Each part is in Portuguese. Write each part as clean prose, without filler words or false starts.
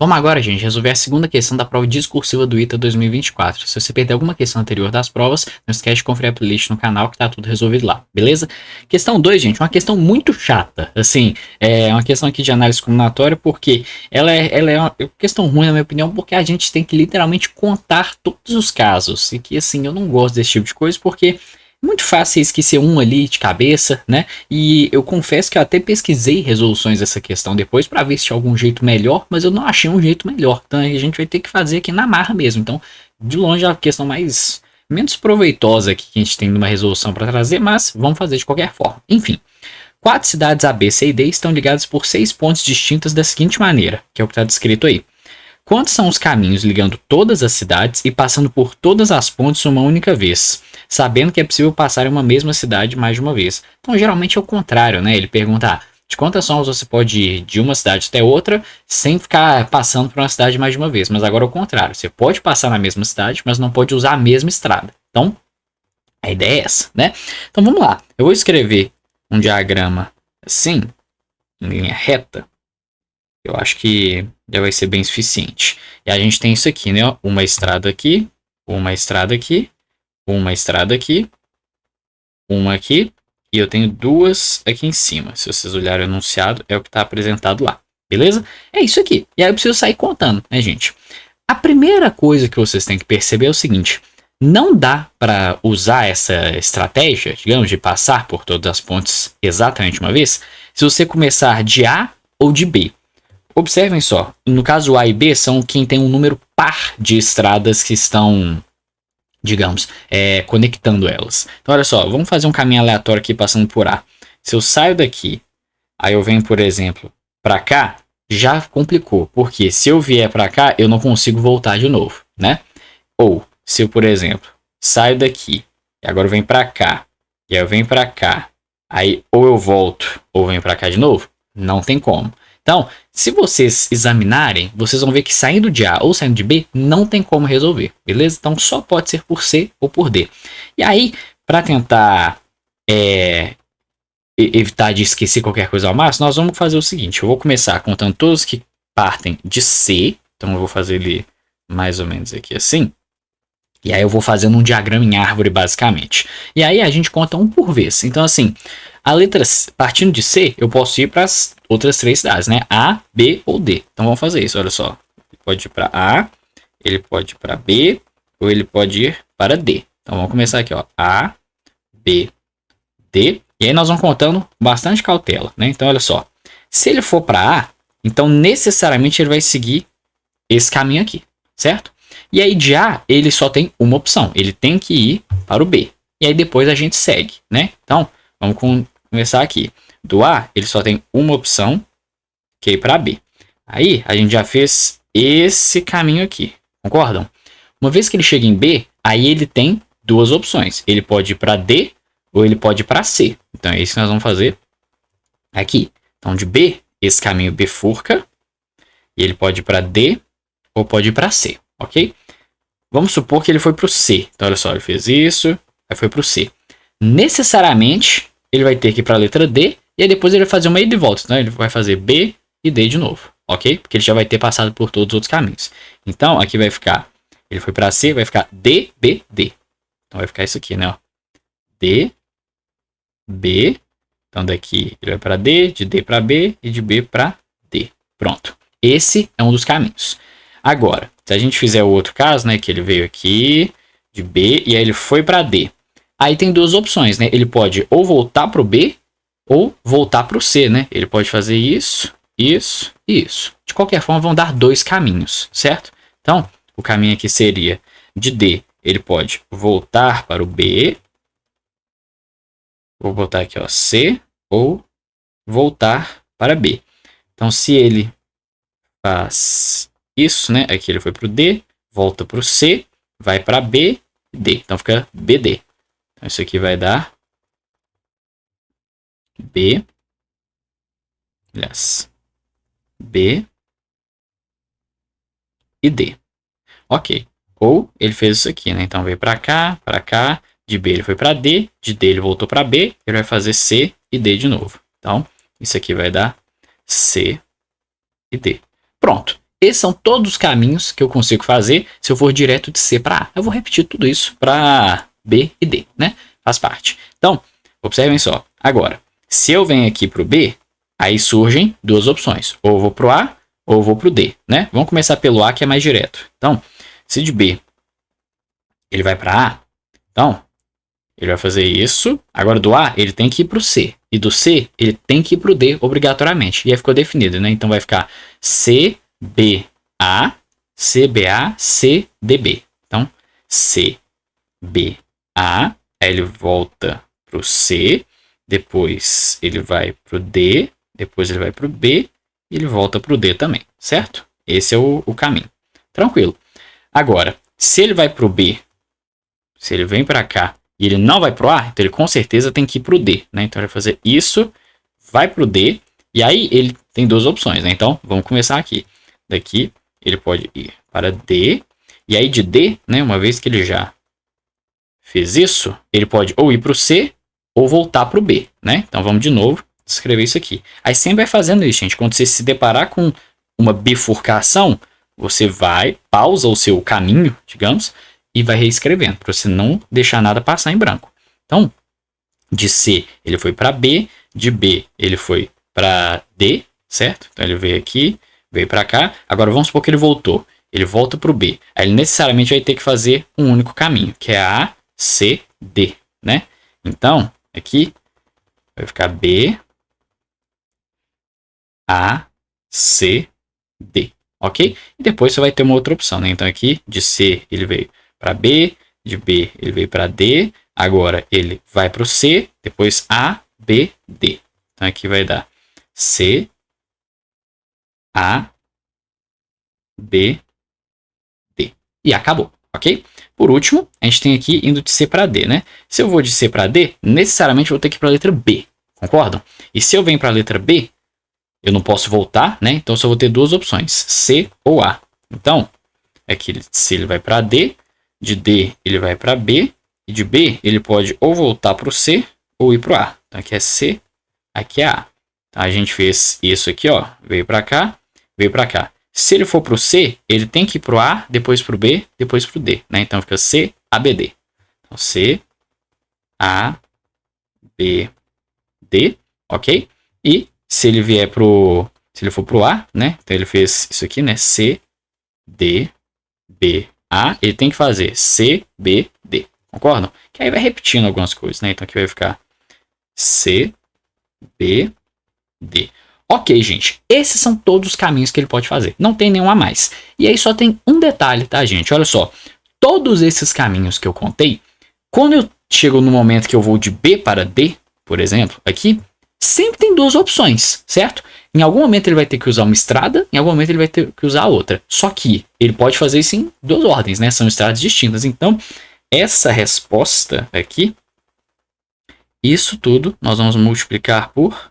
Vamos agora, gente, resolver a segunda questão da prova discursiva do ITA 2024. Se você perder alguma questão anterior das provas, não esquece de conferir a playlist no canal que tá tudo resolvido lá, beleza? Questão 2, gente, uma questão muito chata. Assim, é uma questão aqui de análise combinatória, porque ela é uma questão ruim, na minha opinião, porque a gente tem que literalmente contar todos os casos. E que, assim, eu não gosto desse tipo de coisa, porque muito fácil esquecer um ali de cabeça, né? E eu confesso que eu até pesquisei resoluções dessa questão depois para ver se tinha algum jeito melhor, mas eu não achei um jeito melhor. Então a gente vai ter que fazer aqui na marra mesmo. Então, de longe, é a questão menos proveitosa aqui que a gente tem numa resolução para trazer, mas vamos fazer de qualquer forma. Enfim, 4 cidades A, B, C e D estão ligadas por 6 pontes distintas da seguinte maneira, que é o que está descrito aí. Quantos são os caminhos ligando todas as cidades e passando por todas as pontes uma única vez, sabendo que é possível passar em uma mesma cidade mais de uma vez? Então, geralmente é o contrário, né? Ele pergunta, de quantas formas você pode ir de uma cidade até outra sem ficar passando por uma cidade mais de uma vez. Mas agora é o contrário, você pode passar na mesma cidade, mas não pode usar a mesma estrada. Então, a ideia é essa, né? Então, vamos lá. Eu vou escrever um diagrama assim, em linha reta. Eu acho que já vai ser bem suficiente. E a gente tem isso aqui, né? Uma estrada aqui, uma estrada aqui, uma estrada aqui, uma aqui, e eu tenho duas aqui em cima. Se vocês olharem o enunciado, é o que está apresentado lá. Beleza? É isso aqui. E aí eu preciso sair contando, né, gente? A primeira coisa que vocês têm que perceber é o seguinte. Não dá para usar essa estratégia, digamos, de passar por todas as pontes exatamente uma vez, se você começar de A ou de B. Observem só, no caso A e B são quem tem um número par de estradas que estão, digamos, conectando elas. Então olha só, vamos fazer um caminho aleatório aqui passando por A. Se eu saio daqui, aí eu venho, por exemplo, para cá, já complicou, porque se eu vier para cá, eu não consigo voltar de novo, né? Ou, se eu, por exemplo, saio daqui, e agora eu venho para cá, e aí eu venho para cá, aí ou eu volto, ou venho para cá de novo, não tem como. Então, se vocês examinarem, vocês vão ver que saindo de A ou saindo de B, não tem como resolver, beleza? Então, só pode ser por C ou por D. E aí, para tentar evitar de esquecer qualquer coisa ao máximo, nós vamos fazer o seguinte. Eu vou começar contando todos que partem de C. Então, eu vou fazer ele mais ou menos aqui assim. E aí eu vou fazendo um diagrama em árvore, basicamente. E aí a gente conta um por vez. Então, assim, a letra C, partindo de C, eu posso ir para as outras 3 cidades, né? A, B ou D. Então, vamos fazer isso, olha só. Ele pode ir para A, ele pode ir para B, ou ele pode ir para D. Então, vamos começar aqui, ó. A, B, D. E aí nós vamos contando bastante cautela, né? Então, olha só. Se ele for para A, então necessariamente ele vai seguir esse caminho aqui, certo? E aí de A, ele só tem uma opção. Ele tem que ir para o B. E aí depois a gente segue, né? Então, vamos começar aqui. Do A, ele só tem uma opção, que é ir para B. Aí, a gente já fez esse caminho aqui. Concordam? Uma vez que ele chega em B, aí ele tem 2 opções. Ele pode ir para D ou ele pode ir para C. Então, é isso que nós vamos fazer aqui. Então, de B, esse caminho bifurca. E ele pode ir para D ou pode ir para C. Ok? Vamos supor que ele foi para o C. Então, olha só, ele fez isso, aí foi para o C. Necessariamente, ele vai ter que ir para a letra D, e aí depois ele vai fazer uma ida e volta. Então, ele vai fazer B e D de novo, ok? Porque ele já vai ter passado por todos os outros caminhos. Então, aqui vai ficar, ele foi para C, vai ficar D, B, D. Então, vai ficar isso aqui, né? Ó. D, B. Então, daqui ele vai para D, de D para B e de B para D. Pronto. Esse é um dos caminhos. Agora, se a gente fizer o outro caso, né, que ele veio aqui de B e aí ele foi para D. Aí tem 2 opções, né? Ele pode ou voltar para o B ou voltar para o C, né? Ele pode fazer isso, isso e isso. De qualquer forma, vão dar 2 caminhos, certo? Então, o caminho aqui seria de D, ele pode voltar para o B. Vou botar aqui, ó, C ou voltar para B. Então, se ele faz isso, né? Aqui ele foi para o D, volta para o C, vai para B e D. Então fica BD. Então isso aqui vai dar B. Aliás, B e D. Ok. Ou ele fez isso aqui, né? Então veio para cá. De B ele foi para D, de D ele voltou para B, ele vai fazer C e D de novo. Então isso aqui vai dar C e D. Pronto. esses são todos os caminhos que eu consigo fazer se eu for direto de C para A. Eu vou repetir tudo isso para B e D, né? Faz parte. Então, observem só. Agora, se eu venho aqui para o B, aí surgem duas opções. Ou eu vou para o A, ou eu vou para o D, né? Vamos começar pelo A, que é mais direto. Então, se de B ele vai para A, então, ele vai fazer isso. Agora, do A, ele tem que ir para o C. E do C, ele tem que ir para o D, obrigatoriamente. E aí ficou definido, né? Então, vai ficar CBA, CBA, CDB. Então, CBA, aí ele volta para o C, depois ele vai para o D, depois ele vai para o B, e ele volta para o D também, certo? Esse é o caminho. Tranquilo. Agora, se ele vai para o B, se ele vem para cá, e ele não vai para o A, então ele com certeza tem que ir para o D, né? Então ele vai fazer isso, vai para o D, e aí ele tem duas opções, né? Então vamos começar aqui. Daqui ele pode ir para D, e aí de D, né? Uma vez que ele já fez isso, ele pode ou ir para o C ou voltar para o B, né? Então vamos de novo escrever isso aqui. Aí sempre vai fazendo isso, gente. Quando você se deparar com uma bifurcação, você vai, pausa o seu caminho, digamos, e vai reescrevendo, para você não deixar nada passar em branco. Então, de C ele foi para B, de B ele foi para D, certo? Então ele veio aqui, veio para cá. Agora vamos supor que ele voltou. Ele volta para o B. Aí ele necessariamente vai ter que fazer um único caminho, que é A, C, D, né? Então, aqui vai ficar B, A, C, D, ok? E depois você vai ter uma outra opção, né? Então aqui de C ele veio para B, de B ele veio para D, agora ele vai para o C, depois A, B, D. Então aqui vai dar C, A, B, D. E acabou, ok? Por último, a gente tem aqui indo de C para D, né? Se eu vou de C para D, necessariamente eu vou ter que ir para a letra B, concordam? E se eu venho para a letra B, eu não posso voltar, né? Então só vou ter duas opções, C ou A. Então, aqui se ele vai para D, de D ele vai para B, e de B ele pode ou voltar para o C ou ir para o A. Então aqui é C, aqui é A. Então a gente fez isso aqui, ó, veio para cá, veio para cá. Se ele for para o C, ele tem que ir para o A, depois para o B, depois para o D, né? Então fica C, A, B, D. Então C, A, B, D, ok? E se ele vier se ele for para o A, né? Então ele fez isso aqui, né? C, D, B, A, ele tem que fazer C, B, D. Concordam? Que aí vai repetindo algumas coisas, né? Então aqui vai ficar C, B, D. Ok, gente. Esses são todos os caminhos que ele pode fazer. Não tem nenhum a mais. E aí só tem um detalhe, tá, gente? Olha só. Todos esses caminhos que eu contei, quando eu chego no momento que eu vou de B para D, por exemplo, aqui, sempre tem duas opções, certo? Em algum momento ele vai ter que usar uma estrada, em algum momento ele vai ter que usar outra. Só que ele pode fazer isso em duas ordens, né? São estradas distintas. Então, essa resposta aqui, isso tudo nós vamos multiplicar por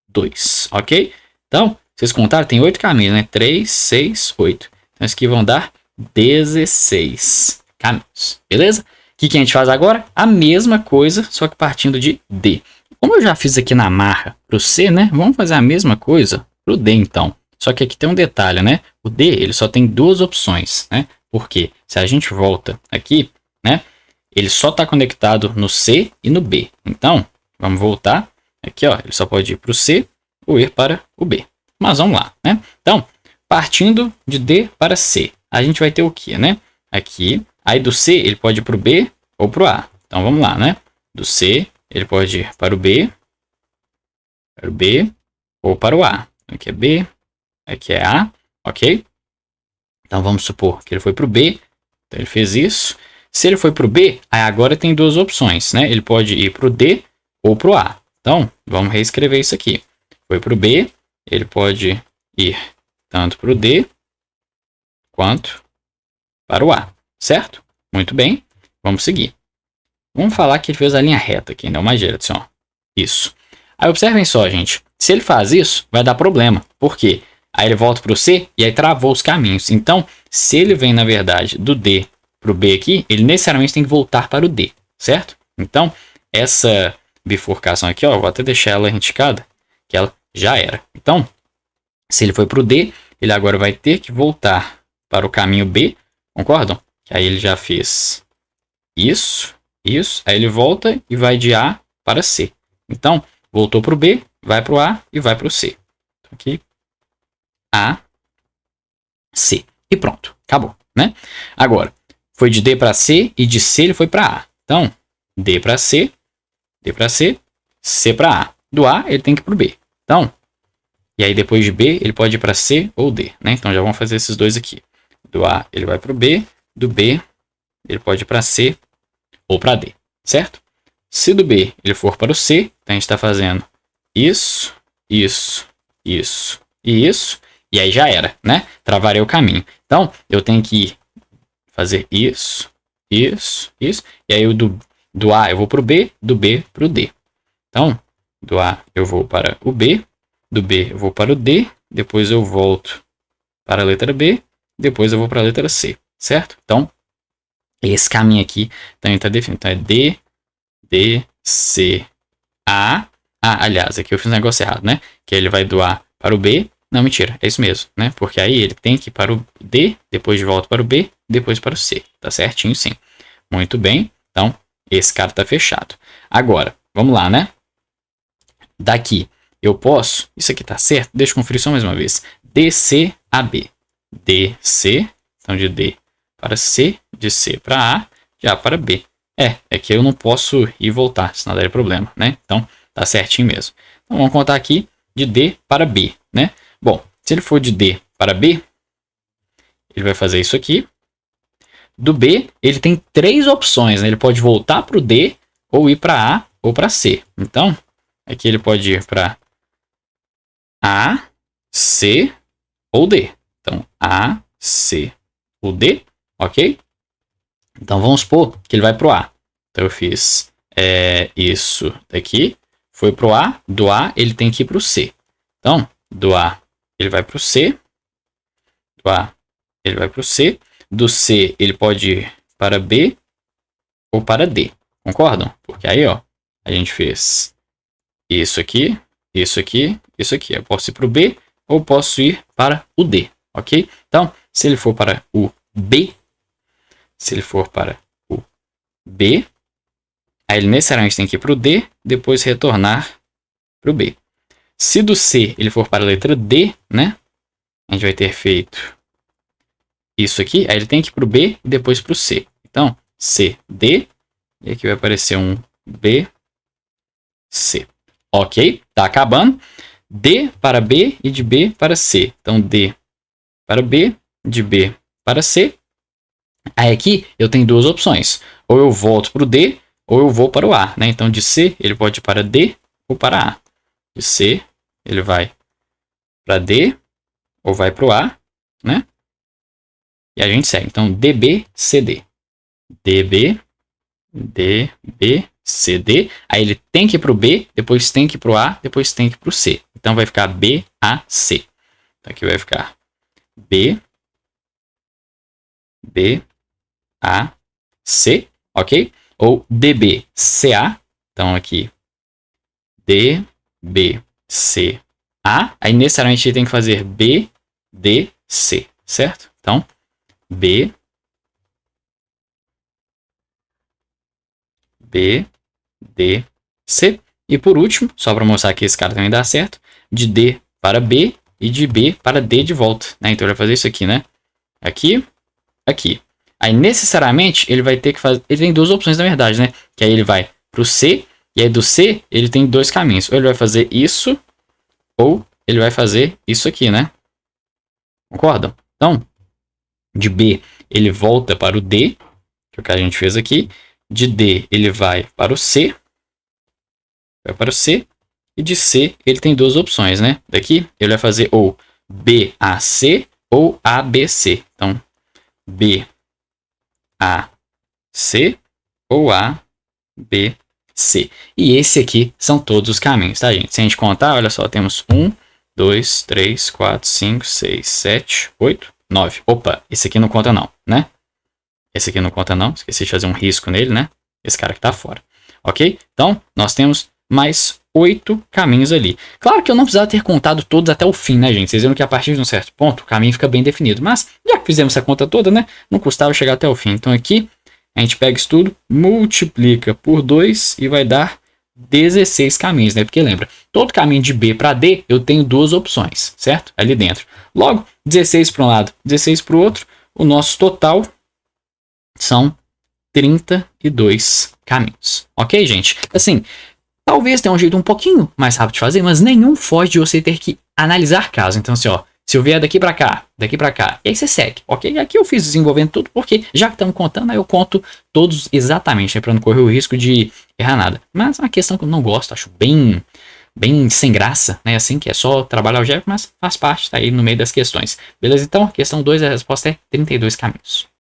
2, ok? Então, vocês contaram, tem 8 caminhos, né? 3, 6, 8. Então, isso aqui vão dar 16 caminhos, beleza? O que a gente faz agora? A mesma coisa, só que partindo de D. Como eu já fiz aqui na marra para o C, né? Vamos fazer a mesma coisa para o D, então. Só que aqui tem um detalhe, né? O D, ele só tem duas opções, né? Porque se a gente volta aqui, né? Ele só está conectado no C e no B. Então, vamos voltar. Aqui, ó, ele só pode ir para o C ou ir para o B. Mas vamos lá, né? Então, partindo de D para C, a gente vai ter o quê, né? Aqui, aí do C, ele pode ir para o B ou para o A. Então, vamos lá, né? Do C, ele pode ir para o B ou para o A. Aqui é B, aqui é A, ok? Então, vamos supor que ele foi para o B. Então, ele fez isso. Se ele foi para o B, aí agora tem duas opções, né? Ele pode ir para o D ou para o A. Então, vamos reescrever isso aqui. Foi para o B, ele pode ir tanto para o D quanto para o A, certo? Muito bem, vamos seguir. Vamos falar que ele fez a linha reta aqui, não mais direto, assim, ó. Isso. Aí observem só, gente. Se ele faz isso, vai dar problema. Por quê? Aí ele volta para o C e aí travou os caminhos. Então, se ele vem, na verdade, do D para o B aqui, ele necessariamente tem que voltar para o D, certo? Então, essa bifurcação aqui, ó, vou até deixar ela indicada, que ela já era. Então, se ele foi para o D, ele agora vai ter que voltar para o caminho B, concordam? Aí ele já fez isso, aí ele volta e vai de A para C. Então, voltou para o B, vai para o A e vai para o C. Aqui, A, C. E pronto, acabou, né? Agora, foi de D para C e de C ele foi para A. Então, D para C, C para A. Do A ele tem que ir para o B. Então, e aí depois de B ele pode ir para C ou D, né? Então já vamos fazer esses dois aqui. Do A ele vai para o B, do B ele pode ir para C ou para D, certo? Se do B ele for para o C, então a gente está fazendo isso, isso, isso e isso, e aí já era, né? Travarei o caminho. Então, eu tenho que fazer isso, isso, isso, e aí eu do A eu vou para o B, do B para o D. Então, do A eu vou para o B, do B eu vou para o D, depois eu volto para a letra B, depois eu vou para a letra C, certo? Então, esse caminho aqui também está definido. Então, é D, D, C, A. Ah, aliás, aqui eu fiz um negócio errado, né? Que ele vai do A para o B. Não, mentira, é isso mesmo, né? Porque aí ele tem que ir para o D, depois de volta para o B, depois para o C. Tá certinho, sim. Muito bem. Então, esse cara tá fechado. Agora, vamos lá, né? Daqui, eu posso... Isso aqui tá certo? Deixa eu conferir só mais uma vez. DC a B. DC, então de D para C, de C para A, de A para B. É que eu não posso ir e voltar, senão daria problema, né? Então, tá certinho mesmo. Então, vamos contar aqui de D para B, né? Bom, se ele for de D para B, ele vai fazer isso aqui. Do B, ele tem três opções, né? Ele pode voltar para o D, ou ir para A, ou para C. Então, aqui ele pode ir para A, C ou D. Então, A, C ou D, ok? Então, vamos supor que ele vai para o A. Então, eu fiz isso daqui, foi para o A. Do A, ele tem que ir para o C. Então, do A, ele vai para o C. Do A, ele vai para o C. Do C, ele pode ir para B ou para D. Concordam? Porque aí, ó, a gente fez isso aqui, isso aqui, isso aqui. Eu posso ir para o B ou posso ir para o D, ok? Então, se ele for para o B, aí ele necessariamente tem que ir para o D, depois retornar para o B. Se do C ele for para a letra D, né? A gente vai ter feito isso aqui, aí ele tem que ir para o B e depois para o C. Então, C, D, e aqui vai aparecer um B, C. Ok, tá acabando. D para B e de B para C. Então, D para B, de B para C. Aí aqui eu tenho duas opções. Ou eu volto para o D, ou eu vou para o A, né? Então, de C ele pode ir para D ou para A. De C ele vai para D ou vai para o A, né? E a gente segue. Então, DB, CD. DB, DB, CD. Aí ele tem que ir para o B, depois tem que ir para o A, depois tem que ir para o C. Então, vai ficar B, A, C. Então, aqui vai ficar B, B, A, C, ok? Ou DB, CA. Então, aqui, D, B, C, A. Aí, necessariamente, ele tem que fazer B, D, C, certo? Então, B, B, D, C. E por último, só para mostrar que esse cara também dá certo, de D para B e de B para D de volta, né? Então ele vai fazer isso aqui, né? Aqui, aqui. Aí necessariamente ele vai ter que fazer... Ele tem duas opções na verdade, né? Que aí ele vai para o C, e aí do C ele tem dois caminhos. Ou ele vai fazer isso, ou ele vai fazer isso aqui, né? Concordam? Então, de B ele volta para o D, que é o que a gente fez aqui. De D ele vai para o C. Vai para o C. E de C ele tem duas opções, né? Daqui ele vai fazer ou BAC ou ABC. Então, BAC ou ABC. E esse aqui são todos os caminhos, tá, gente? Se a gente contar, olha só, temos 1, 2, 3, 4, 5, 6, 7, 8, 9. Opa, esse aqui não conta não, né? Esse aqui não conta não, esqueci de fazer um risco nele, né? Esse cara que tá fora. Ok? Então, nós temos mais 8 caminhos ali. Claro que eu não precisava ter contado todos até o fim, né, gente? Vocês viram que a partir de um certo ponto o caminho fica bem definido. Mas já que fizemos essa conta toda, né? Não custava chegar até o fim. Então aqui a gente pega isso tudo, multiplica por 2 e vai dar 16 caminhos, né? Porque lembra, todo caminho de B para D eu tenho duas opções, certo? Ali dentro. Logo, 16 para um lado, 16 para o outro. O nosso total são 32 caminhos. Ok, gente? Assim, talvez tenha um jeito um pouquinho mais rápido de fazer, mas nenhum foge de você ter que analisar caso. Então, assim, ó, se eu vier daqui para cá, e aí você segue, ok? Aqui eu fiz desenvolvendo tudo, porque já que estamos contando, aí eu conto todos exatamente, né, para não correr o risco de errar nada. Mas é uma questão que eu não gosto, acho bem sem graça, né? Assim, que é só trabalhar o algébrico, mas faz parte, tá aí no meio das questões. Beleza? Então, questão 2, a resposta é 32 caminhos.